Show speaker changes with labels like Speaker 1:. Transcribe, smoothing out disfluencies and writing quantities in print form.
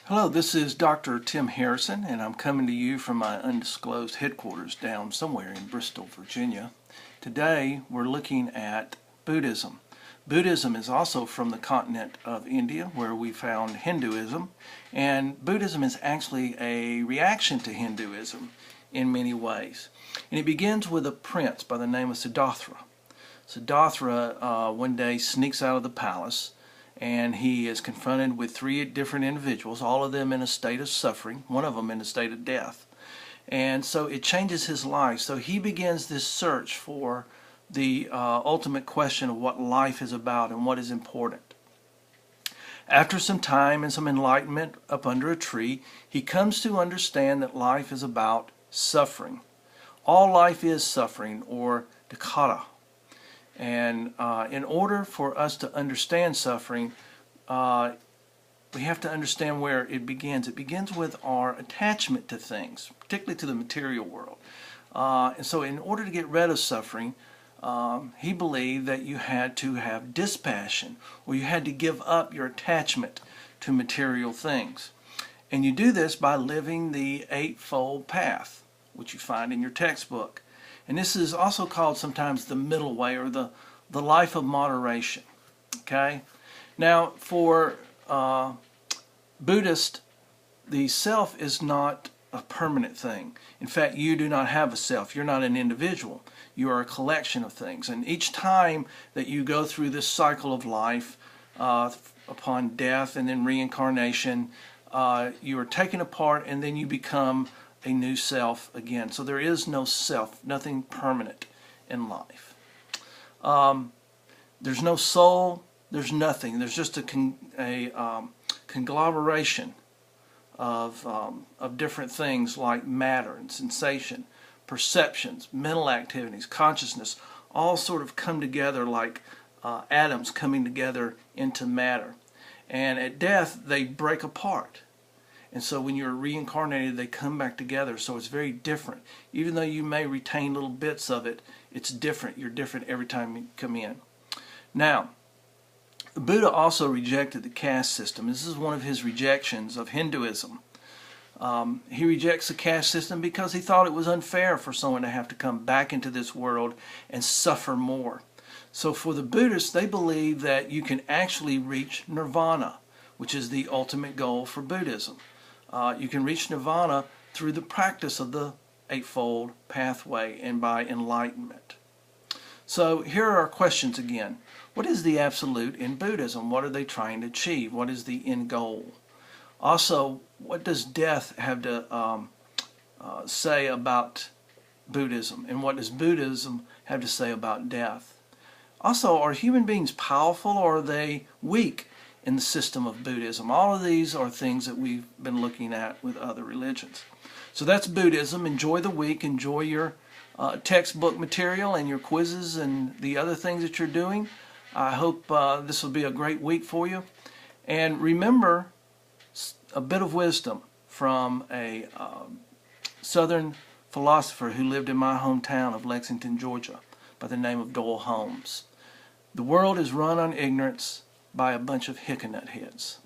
Speaker 1: Hello, this is Dr. Tim Harrison, and I'm coming to you from my undisclosed headquarters down somewhere in Bristol, Virginia. Today, we're looking at Buddhism. Buddhism is also from the continent of India, where we found Hinduism, and Buddhism is actually a reaction to Hinduism in many ways. And it begins with a prince by the name of Siddhartha. Siddhartha one day sneaks out of the palace, and he is confronted with three different individuals, all of them in a state of suffering, one of them in a state of death. And so it changes his life. So he begins this search for the ultimate question of what life is about and what is important. After some time and some enlightenment up under a tree, he comes to understand that life is about suffering. All life is suffering, or dukkha. And in order for us to understand suffering, we have to understand where it begins. It begins with our attachment to things, particularly to the material world. And so in order to get rid of suffering, he believed that you had to have dispassion, or you had to give up your attachment to material things. And you do this by living the Eightfold Path, which you find in your textbook. And this is also called sometimes the middle way, or the life of moderation. Okay? Now, for Buddhist, the self is not a permanent thing. In fact, you do not have a self. You're not an individual. You are a collection of things. And each time that you go through this cycle of life, upon death and then reincarnation, you are taken apart, and then you become a new self again. So there is no self, nothing permanent in life. There's no soul, there's nothing. There's just a conglomeration of different things like matter and sensation, perceptions, mental activities, consciousness, all sort of come together like atoms coming together into matter. And at death, they break apart. And so when you're reincarnated, they come back together. So it's very different. Even though you may retain little bits of it, it's different. You're different every time you come in. Now, Buddha also rejected the caste system. This is one of his rejections of Hinduism. He rejects the caste system because he thought it was unfair for someone to have to come back into this world and suffer more. So for the Buddhists, they believe that you can actually reach nirvana, which is the ultimate goal for Buddhism. You can reach nirvana through the practice of the Eightfold Pathway and by enlightenment. So here are our questions again. What is the absolute in Buddhism? What are they trying to achieve? What is the end goal? Also, what does death have to say about Buddhism? And what does Buddhism have to say about death? Also, are human beings powerful, or are they weak in the system of Buddhism? All of these are things that we've been looking at with other religions. So that's Buddhism. Enjoy the week. Enjoy your textbook material and your quizzes and the other things that you're doing. I hope this will be a great week for you. And remember a bit of wisdom from a Southern philosopher who lived in my hometown of Lexington, Georgia, by the name of Doyle Holmes. The world is run on ignorance by a bunch of hickanut heads.